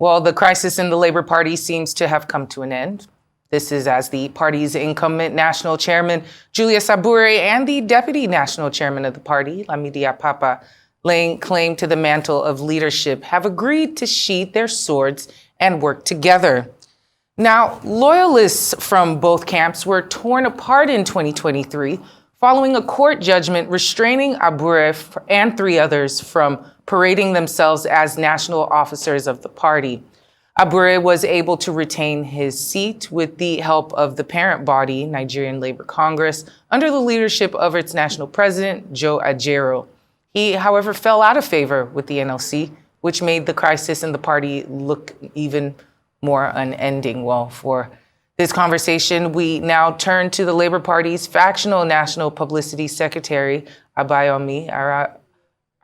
Well, the crisis in the Labour Party seems to have come to an end. This is as the party's incumbent national chairman, Julius Abure, and the deputy national chairman of the party, Lamidi Apapa, laying claim to the mantle of leadership, have agreed to sheath their swords and work together. Now, loyalists from both camps were torn apart in 2023 following a court judgment restraining Abure and 3 others from parading themselves as national officers of the party. Abure was able to retain his seat with the help of the parent body, Nigerian Labour Congress, under the leadership of its national president, Joe Ajaero. He, however, fell out of favor with the NLC, which made the crisis in the party look even more unending. Well, for this conversation, we now turn to the Labour Party's factional national publicity secretary, Abayomi,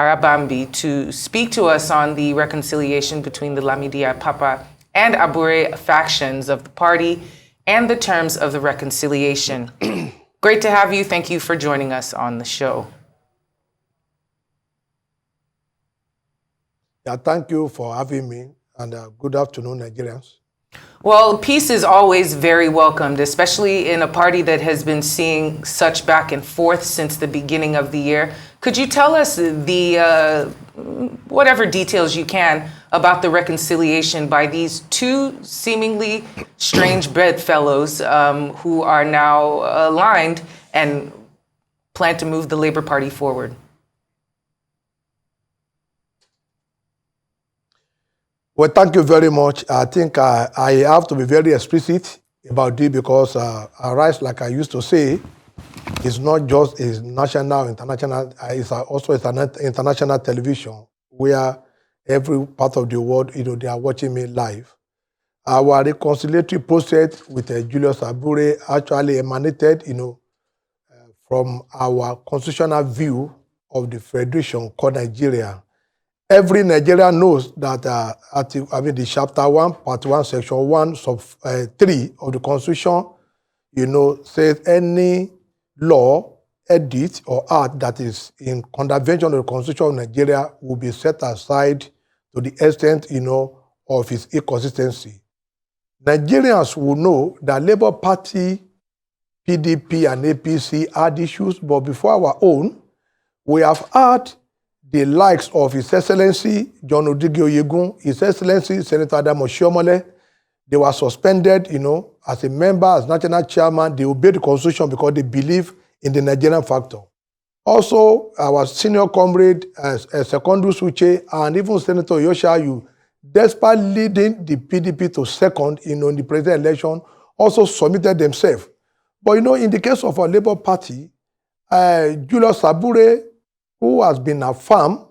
Arabambi, to speak to us on the reconciliation between the Lamidi Apapa and Abure factions of the party and the terms of the reconciliation. Great to have you. Thank you for joining us on the show. Yeah, thank you for having me, and good afternoon, Nigerians. Well, peace is always very welcomed, especially in a party that has been seeing such back and forth since the beginning of the year. Could you tell us the whatever details you can about the reconciliation by these 2 seemingly strange bedfellows who are now aligned and plan to move the Labour Party forward? Well, thank you very much. I think I have to be very explicit about this because Arise, like I used to say, is not just a national, international, it's also an international television where every part of the world, they are watching me live. Our reconciliatory process with Julius Abure actually emanated, from our constitutional view of the federation called Nigeria. Every Nigerian knows that the Chapter 1, Part 1, Section 1, Sub 3 of the Constitution, says any law, edit, or act that is in contravention of the Constitution of Nigeria will be set aside to the extent, of its inconsistency. Nigerians will know that Labour Party, PDP, and APC had issues, but before our own, we have had the likes of His Excellency John Odigi Oyegun, His Excellency Senator Adamu Oshiomhole. They were suspended, as a member, as national chairman. They obeyed the Constitution because they believe in the Nigerian factor. Also, our senior comrade, Secondus Uche, and even Senator Yoshayu, despite leading the PDP to second, in the presidential election, also submitted themselves. But, in the case of our Labour Party, Julius Abure, who has been affirmed,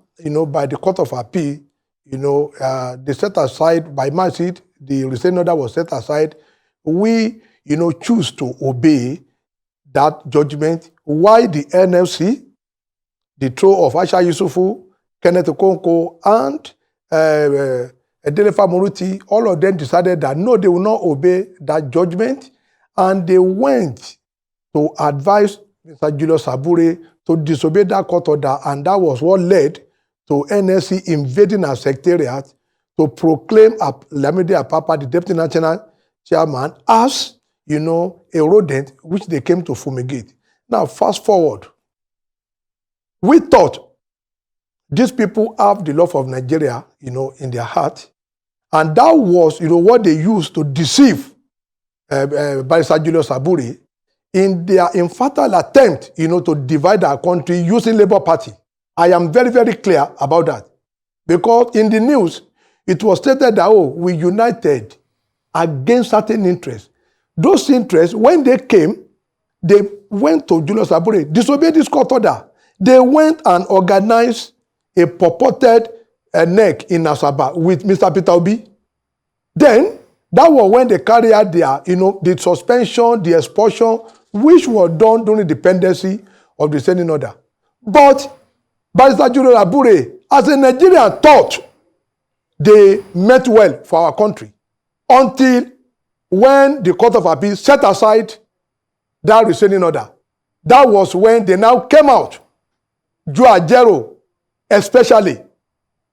by the Court of Appeal, they set aside, by my seat, the restraining order was set aside. We, choose to obey that judgment. Why the NLC, the trio of Aisha Yusufu, Kenneth Okonkwo, and Edelefa Moruti, all of them decided that no, they will not obey that judgment, and they went to advise Mr. Julius Abure to disobey that court order, and that was what led to NSC invading our secretariat to proclaim Lamidi Apapa, the deputy national chairman, as, a rodent which they came to fumigate. Now, fast forward. We thought these people have the love of Nigeria, in their heart, and that was, what they used to deceive Barrister Julius Abure in their infernal attempt, to divide our country using Labour Party. I am very, very clear about that. Because in the news, it was stated that, we united against certain interests. Those interests, when they came, they went to Julius Abure, disobeyed this court order. They went and organized a purported neck in Asaba with Mr. Peter Obi. Then, that was when they carried out their, the suspension, the expulsion, which was done during the pendency of the standing order. But Barrister Julius Abure, as a Nigerian, thought they meant well for our country until when the Court of Appeal set aside that restraining order. That was when they now came out. Joe Ajaero, especially.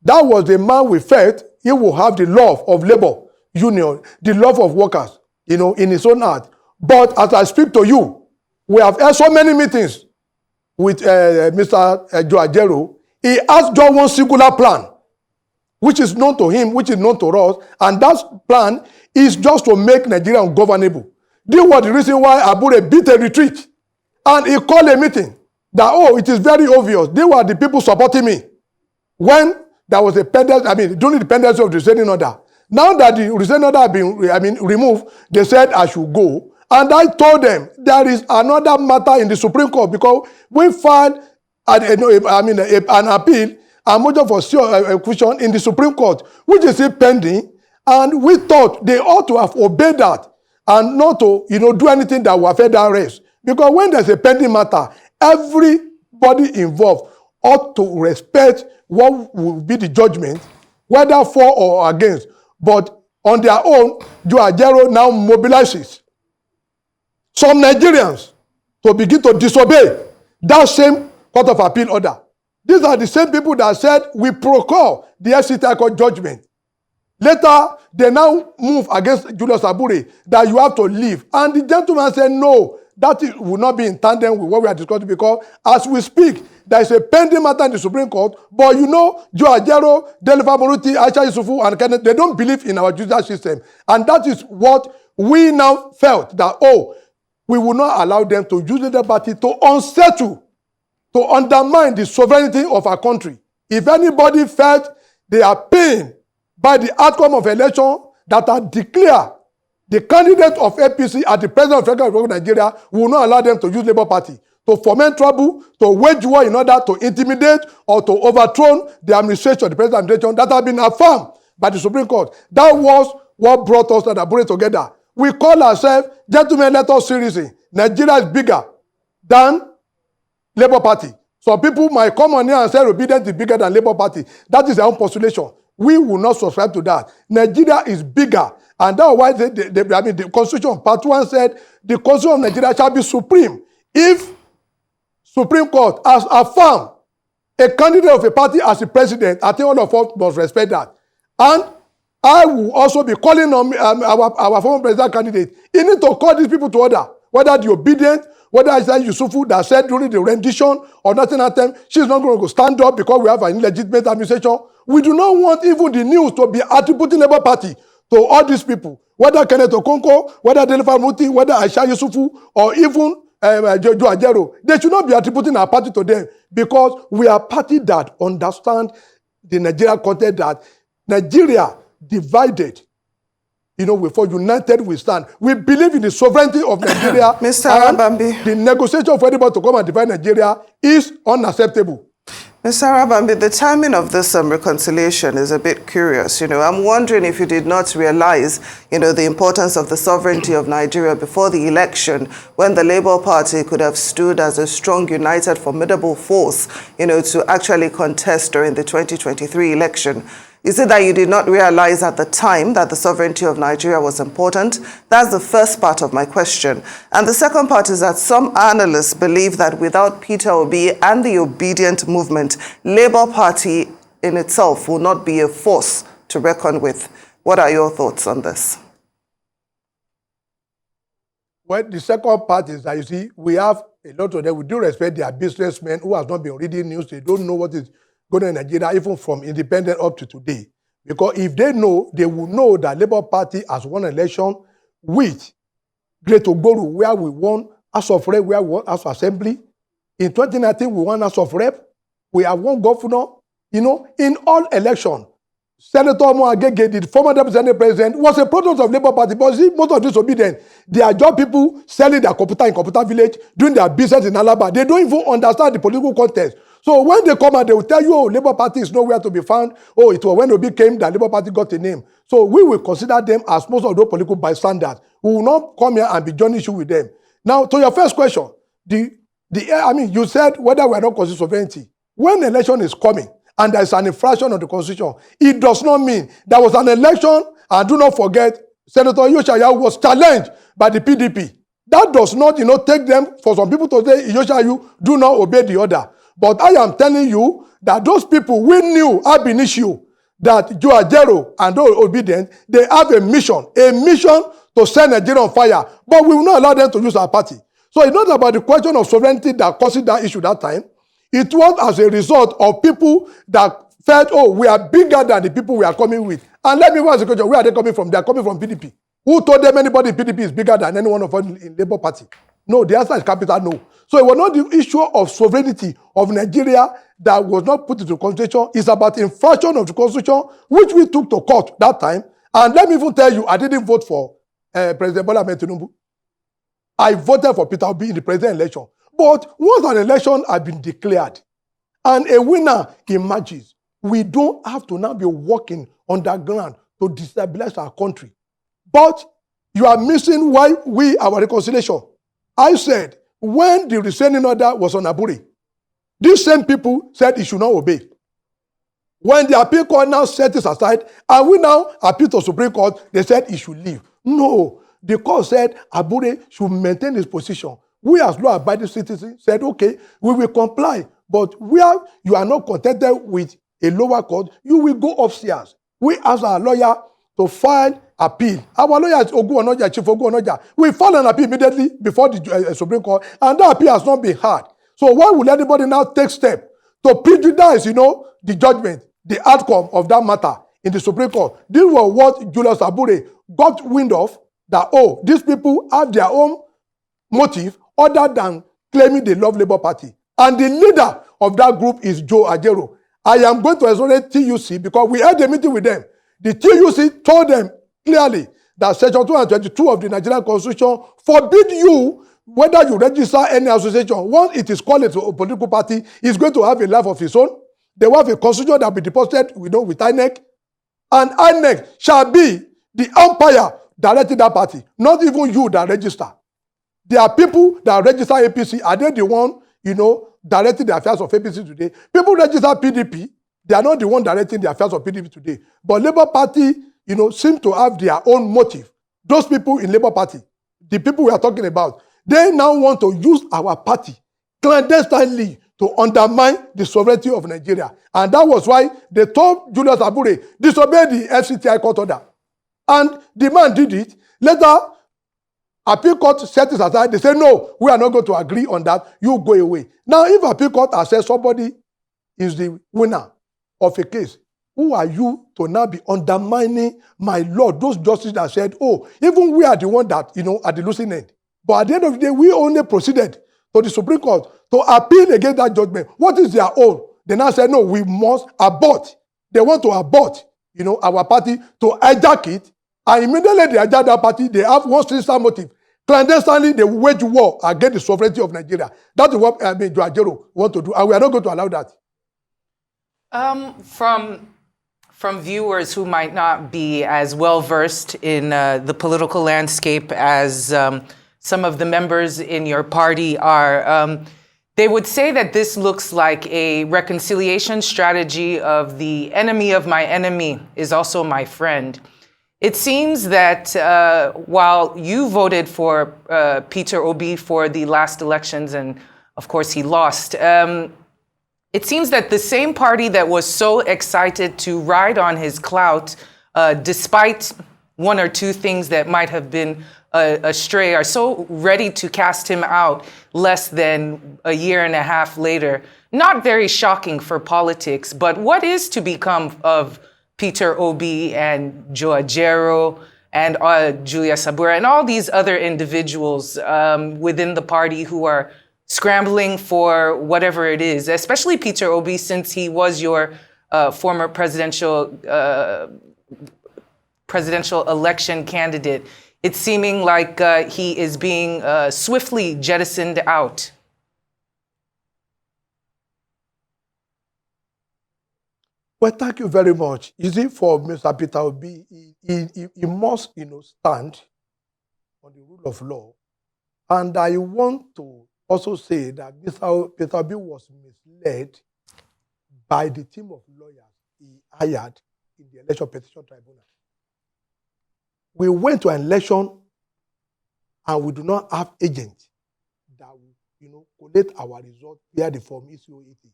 That was the man we felt he will have the love of labor union, the love of workers, in his own heart. But as I speak to you, we have had so many meetings with Mr. Joe Ajero. He has just one singular plan, which is known to him, which is known to us, and that plan is just to make Nigeria ungovernable. This was the reason why Abure beat a retreat, and he called a meeting that, it is very obvious, they were the people supporting me when there was a pendency, during the pendency of the restraining order. Now that the restraining order has been, removed, they said I should go. And I told them there is another matter in the Supreme Court because we filed an appeal, a motion for execution in the Supreme Court, which is still pending. And we thought they ought to have obeyed that and not to, do anything that will affect that race. Because when there's a pending matter, everybody involved ought to respect what will be the judgment, whether for or against. But on their own, Joe Ajero now mobilizes some Nigerians to begin to disobey that same Court of Appeal order. These are the same people that said we procure the FCT Court judgment. Later, they now move against Julius Abure that you have to leave. And the gentleman said, no, that will not be in tandem with what we are discussing because as we speak, there is a pending matter in the Supreme Court. But Joe Ajero, Delifa Moruti, Aisha Yusufu, and Kenneth, they don't believe in our judicial system. And that is what we now felt that, we will not allow them to use the party to unsettle, to undermine the sovereignty of our country. If anybody felt they are pained by the outcome of election that are declared the candidate of APC as the president of the Federal Republic of Nigeria, we will not allow them to use Labour Party to foment trouble, to wage war in order to intimidate or to overthrow the administration, the president's administration that have been affirmed by the Supreme Court. That was what brought us and Abure together. We call ourselves, gentlemen, let us seriously. Nigeria is bigger than Labour Party. Some people might come on here and say obedience is bigger than Labour Party. That is their own postulation. We will not subscribe to that. Nigeria is bigger. And that's why the Constitution, Part 1 said, the Constitution of Nigeria shall be supreme. If Supreme Court has affirmed a candidate of a party as the president, I think all of us must respect that. And I will also be calling on our former president candidate. He needs to call these people to order, whether the obedient, whether it's like Yusufu that said during the rendition or nothing at them, she's not going to stand up because we have an illegitimate administration. We do not want even the news to be attributing Labour Party to all these people, whether Kenneth Okonkwo, whether Delifa Muti, whether Aisha Yusufu, or even Joe Ajero. They should not be attributing our party to them because we are a party that understand the Nigerian context that Nigeria divided. Before united we stand. We believe in the sovereignty of Nigeria. Mr. Arabambi. The negotiation for anybody to come and divide Nigeria is unacceptable. Mr. Arabambi, the timing of this reconciliation is a bit curious. I'm wondering if you did not realize, the importance of the sovereignty of Nigeria before the election, when the Labour Party could have stood as a strong, united, formidable force, to actually contest during the 2023 election. Is it that you did not realize at the time that the sovereignty of Nigeria was important? That's the first part of my question. And the second part is that some analysts believe that without Peter Obi and the obedient movement, Labour Party in itself will not be a force to reckon with. What are your thoughts on this? Well, the second part is that, you see, we have a lot of them. We do respect their businessmen who have not been reading news. They don't know what is going on in Nigeria, even from independent up to today. Because if they know, they will know that Labour Party has won an election with Great Ogboru, where we won House of Rep, where we won House of Assembly. In 2019, we won House of Rep. We have won governor. In all elections, Senator Agege, the former deputy president, was a product of Labour Party. But see, most of these obedient, they are just people selling their computer in computer village, doing their business in Alaba. They don't even understand the political context. So when they come and they will tell you, Labour Party is nowhere to be found. It was when Obi came that Labour Party got a name. So we will consider them as most of those political bystanders. We will not come here and be joining issue with them. Now, to your first question, you said whether we are not constitutional sovereignty. When an election is coming and there is an infraction of the Constitution, it does not mean there was an election, and do not forget, Senator Yoshayu was challenged by the PDP. That does not, take them for some people to say, Yoshayu, do not obey the order. But I am telling you that those people, we knew ab initio that Joe Ajero and those obedient, they have a mission to set Nigeria on fire. But we will not allow them to use our party. So it's not about the question of sovereignty that caused that issue that time. It was as a result of people that felt, oh, we are bigger than the people we are coming with. And let me ask the question, where are they coming from? They are coming from PDP. Who told them anybody in PDP is bigger than any one of us in Labour Party? No, the answer is capital no. So it was not the issue of sovereignty of Nigeria that was not put into the constitution. It's about infraction of the constitution, which we took to court that time. And let me even tell you, I didn't vote for President Bola Ahmed Tinubu. I voted for Peter Obi in the presidential election. But once an election has been declared and a winner emerges, we don't have to now be working underground to destabilize our country. But you are missing why our reconciliation. I said, when the restraining order was on Abure, these same people said he should not obey. When the appeal court now set this aside, and we now appeal to Supreme Court, they said he should leave. No, the court said Abure should maintain his position. We as law-abiding citizens said, okay, we will comply. But where you are not contented with a lower court, you will go upstairs. We ask our lawyer to file appeal. Our lawyer is Ogu Onoja, Chief Ogu Onoja. We file an appeal immediately before the Supreme Court, and that appeal has not been heard. So why would anybody now take steps to prejudice, the judgment, the outcome of that matter in the Supreme Court? This was what Julius Abure got wind of, that, oh, these people have their own motive other than claiming they love Labour Party. And the leader of that group is Joe Ajero. I am going to exonerate TUC because we had a meeting with them. The TUC told them clearly that Section 222 of the Nigerian Constitution forbid you, whether you register any association, once it is called a political party, is going to have a life of its own. They will have a constitution that will be deposited with INEC. And INEC shall be the umpire directing that party, not even you that register. There are people that register APC. Are they the one, directing the affairs of APC today? People register PDP. They are not the one directing the affairs of PDP today. But Labour Party, seem to have their own motive. Those people in Labour Party, the people we are talking about, they now want to use our party clandestinely to undermine the sovereignty of Nigeria. And that was why they told Julius Abure, disobey the FCTI court order. And the man did it. Later, appeal court set it aside. They said, no, we are not going to agree on that. You go away. Now, if appeal court has said somebody is the winner of a case, who are you to now be undermining my Lord? Those justices that said, oh, even we are the one that, at the losing end. But at the end of the day, we only proceeded to the Supreme Court to appeal against that judgment. What is their own? They now said, no, we must abort. They want to abort, our party, to hijack it. And immediately they hijack that party. They have one sinister motive. Clandestinely, they wage war against the sovereignty of Nigeria. That is what Joe Ajero want to do. And we are not going to allow that. From viewers who might not be as well versed in the political landscape as some of the members in your party are, they would say that this looks like a reconciliation strategy of the enemy of my enemy is also my friend. It seems that while you voted for Peter Obi for the last elections, and of course he lost, it seems that the same party that was so excited to ride on his clout, despite one or two things that might have been astray, are so ready to cast him out less than a year and a half later. Not very shocking for politics, but what is to become of Peter Obi and Joe Ajero and Julius Abure and all these other individuals within the party who are scrambling for whatever it is, especially Peter Obi, since he was your former presidential election candidate. It's seeming like he is being swiftly jettisoned out. Well, thank you very much. You see, for Mr. Peter Obi, he must, stand on the rule of law. And I want to also say that Mr. Peter Obi was misled by the team of lawyers he hired in the election petition tribunal. We went to an election and we do not have agents that will, collate our results via the form ECO80.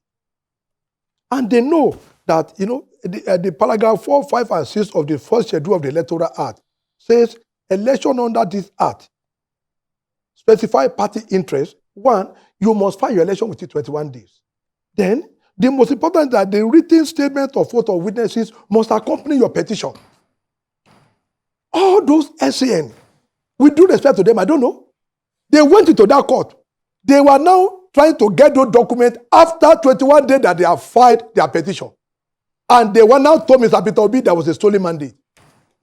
And they know that, the paragraph 4, 5, and 6 of the first schedule of the Electoral Act says election under this act specify party interest. One, you must file your election within 21 days. Then, the most important is that the written statement of vote of witnesses must accompany your petition. All those SAN, with due respect to them, I don't know. They went into that court. They were now trying to get those documents after 21 days that they have filed their petition. And they were now told Mr. Peter Obi there was a stolen mandate.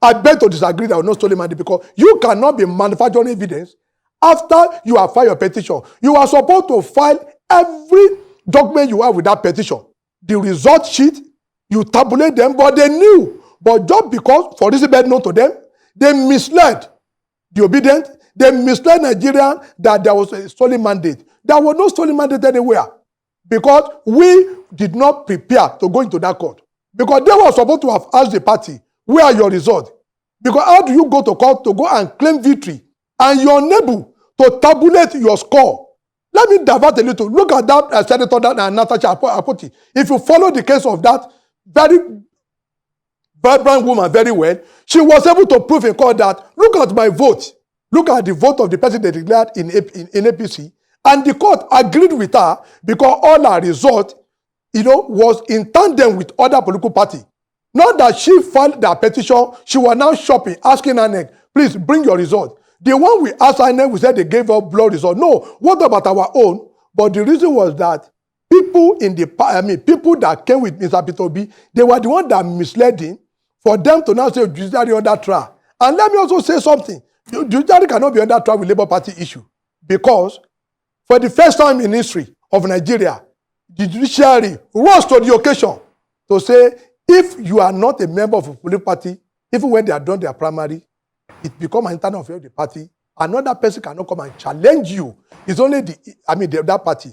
I beg to disagree there was no stolen mandate because you cannot be manufacturing evidence after you have filed your petition. You are supposed to file every document you have with that petition. The result sheet, you tabulate them, but they knew. But just because, for this bad known to them, they misled the obedient, they misled Nigerians that there was a stolen mandate. There was no stolen mandate anywhere because we did not prepare to go into that court. Because they were supposed to have asked the party, where are your results? Because how do you go to court to go and claim victory and you're unable to tabulate your score? Let me divert a little. Look at that Senator Natasha Apoti. If you follow the case of that very vibrant woman very well, she was able to prove in court that, look at my vote. Look at the vote of the person they declared in APC. And the court agreed with her because all her result, was in tandem with other political parties. Not that she filed their petition, she was now shopping, asking INEC, please bring your result. The one we asked INEC, we said they gave us blood result. No, what about our own? But the reason was that people people that came with Mr. Peter Obi, they were the ones that misled him for them to now say judiciary under trial. And let me also say something. Judiciary cannot be under trial with Labour Party issue because for the first time in history of Nigeria, the judiciary rose to the occasion to say, if you are not a member of a political party, even when they are done their primary, it becomes an internal affair of the party. Another person cannot come and challenge you. It's only that party.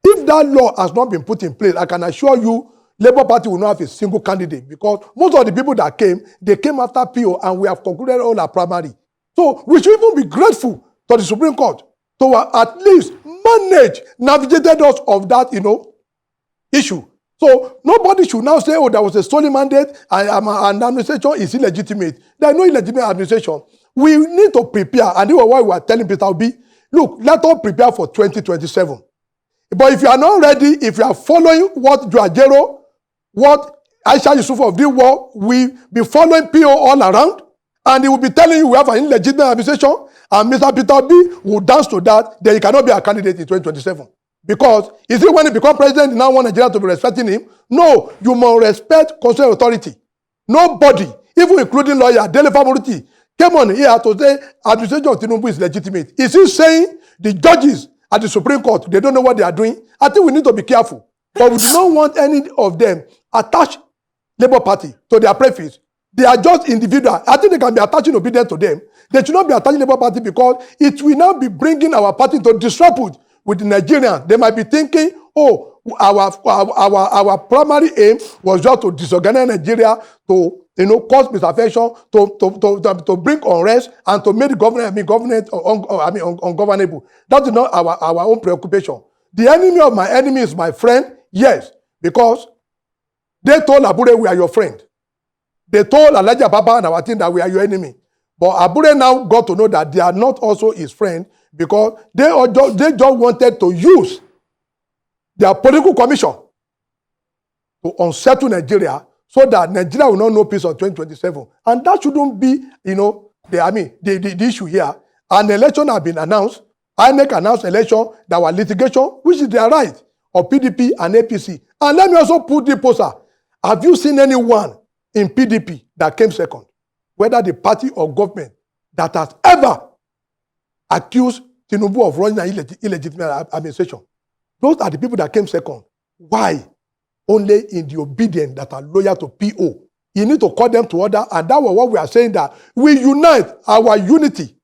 If that law has not been put in place, I can assure you, Labour Party will not have a single candidate because most of the people that came, they came after PO and we have concluded all our primary. So we should even be grateful to the Supreme Court to at least navigated us of that, issue. So nobody should now say, oh, there was a stolen mandate and administration is illegitimate. There is no illegitimate administration. We need to prepare, and this is why we are telling Peter Obi, look, let us prepare for 2027. But if you are not ready, if you are following what Joajero, what Aisha Yusuf of this world, we be following PO all around, and he will be telling you we have an illegitimate administration, and Mr. Peter Obi will dance to that, then he cannot be a candidate in 2027. Because, is it when he becomes president, he now want Nigeria to be respecting him? No, you must respect constitutional authority. Nobody, even including lawyer, Dele Famuriti, came on here to say administration of Tinubu is legitimate. Is he saying the judges at the Supreme Court, they don't know what they are doing? I think we need to be careful. But we do not want any of them attach Labour Party to their preface. They are just individual. I think they can be attaching obedience to them. They should not be attaching Labour Party because it will now be bringing our party to disrepute with the Nigerians. They might be thinking, oh, our primary aim was just to disorganize Nigeria, to cause misaffection, to bring unrest, and to make the government ungovernable. That is not our own preoccupation. The enemy of my enemy is my friend, yes, because they told Abure we are your friend. They told Alhaji Apapa and our team that we are your enemy. But Abure now got to know that they are not also his friend because they just wanted to use their political commission to unsettle Nigeria so that Nigeria will not know peace on 2027. And that shouldn't be, the issue here. An election has been announced. INEC announced election, there was litigation, which is their right, of PDP and APC. And let me also put the poster. Have you seen anyone in PDP that came second? Whether the party or government that has ever accused Tinubu of running an illegitimate administration. Those are the people that came second. Why? Only in the obedient that are loyal to PO. You need to call them to order, and that was what we are saying, that we unite our unity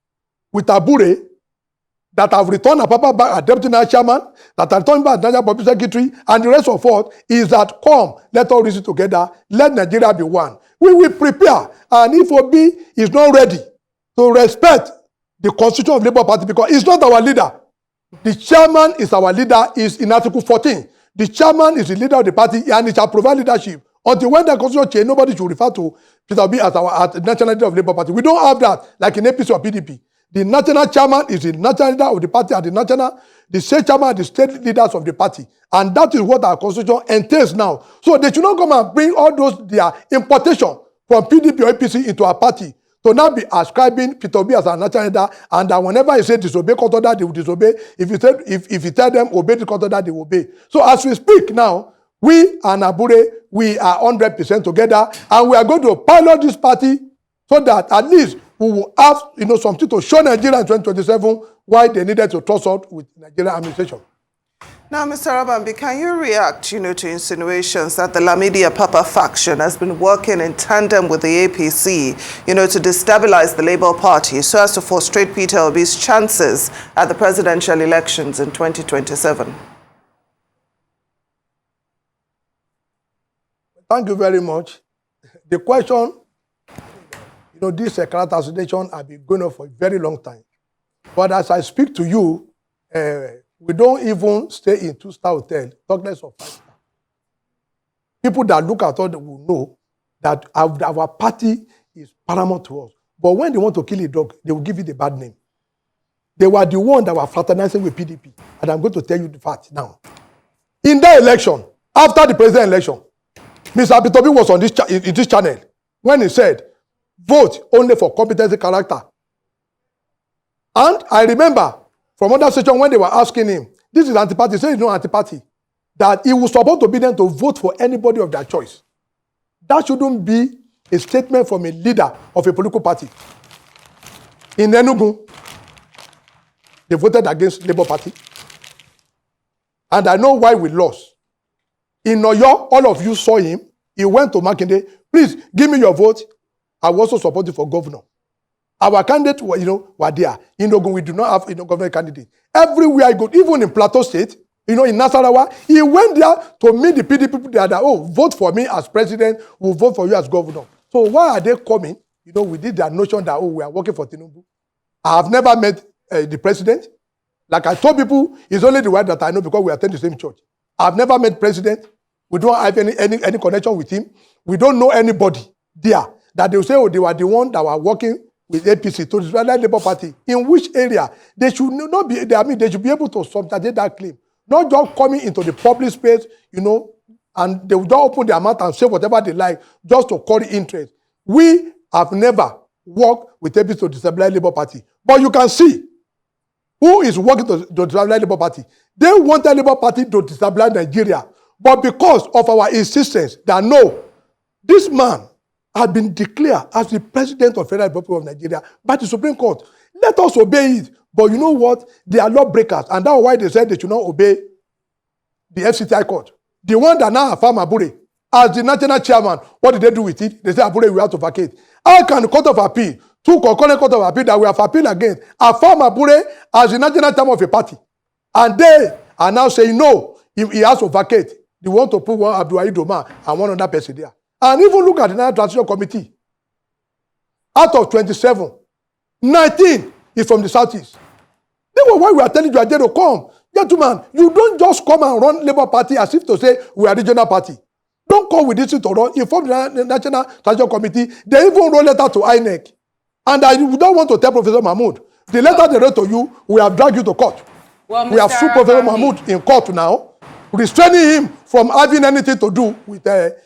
with Abure, that have returned Apapa back as deputy national chairman, that have returned back as national public secretary, and the rest of us is that come, let us reason together, let Nigeria be one. We will prepare, and if Obi is not ready to respect the constitution of Labour Party, because he's not our leader. The chairman is our leader, is in Article 14. The chairman is the leader of the party, and he shall provide leadership Until when the constitution change, nobody should refer to Peter Obi as the national leader of Labour Party. We don't have that like in APC or PDP. The national chairman is the national leader of the party, and the state chairman and the state leaders of the party. And that is what our constitution entails now. So they should not come and bring all those their importation from PDP or APC into our party to now be ascribing Peter Obi as our national leader, and that whenever he says disobey court order, they will disobey. If he tell them obey the court order, they will obey. So as we speak now, we and Abure, we are 100% together, and we are going to pilot this party so that at least we will have something to show Nigeria in 2027 why they needed to trust out with Nigerian administration. Now, Mr. Arabambi, can you react, to insinuations that the Lamidi Apapa faction has been working in tandem with the APC, to destabilize the Labour Party so as to frustrate Peter Obi's chances at the presidential elections in 2027? Thank you very much. The question, this character assassination has been going on for a very long time. But as I speak to you, we don't even stay in two-star hotel, talk less of five-star. People that look at us will know that our party is paramount to us. But when they want to kill a dog, they will give it a bad name. They were the ones that were fraternizing with PDP. And I'm going to tell you the fact now. In that election, after the president election, Mr. Peter Obi was on in this channel when he said, vote only for competency character. And I remember from other session when they were asking him, this is anti-party, he said it's not anti-party, that he was supposed to be them to vote for anybody of their choice. That shouldn't be a statement from a leader of a political party. In Enugu, they voted against Labour Party. And I know why we lost. In Oyo, all of you saw him. He went to Makinde. Please, give me your vote. I was also supporting for governor. Our candidates were, were there. In Ogun, we do not have government candidate. Everywhere I go, even in Plateau State, in Nasarawa, he went there to meet the PDP people there that, vote for me as president, we'll vote for you as governor. So why are they coming, with their notion that, we are working for Tinubu? I have never met the president. Like I told people, it's only the one that I know because we attend the same church. I've never met president. We don't have any connection with him. We don't know anybody there that they will say, they were the one that were working with APC to the Labour Party. In which area? They should not be, they should be able to substantiate that claim. Not just coming into the public space, and they will just open their mouth and say whatever they like just to curry interest. We have never worked with APC to destabilize Labour Party. But you can see who is working to destabilize Labour Party. They wanted Labour Party to destabilize Nigeria. But because of our insistence that no, this man had been declared as the president of the Federal Republic of Nigeria by the Supreme Court. Let us obey it. But you know what? They are lawbreakers. And that's why they said they should not obey the FCTI court. The one that now affirm Abure as the national chairman, what did they do with it? They said Abure we have to vacate. How can the Court of Appeal, two concurrent Court of Appeal that we have appealed against, affirm Abure as the national chairman of a party? And they are now saying no, if he has to vacate. They want to put one Abdul Doma and one other person there. And even look at the National Transition Committee. Out of 27, 19 is from the Southeast. That was why we are telling you are there to come. Gentlemen, you don't just come and run Labour Party as if to say we are a regional party. Don't come with this to run. Inform the National Transition Committee. They even wrote letter to INEC. And I don't want to tell Professor Mahmoud. The letter they wrote to you, we have dragged you to court. Well, we have sued Professor Mahmoud in court now, restraining him from having anything to do with the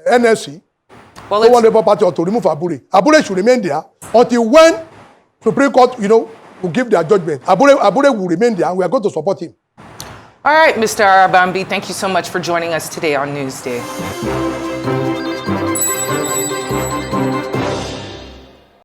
NSC. Well, it's Labour Party or to remove Abure. Abure should remain there until when Supreme Court, will give their judgment. Abure will remain there, and we are going to support him. All right, Mr. Arabambi, thank you so much for joining us today on Newsday.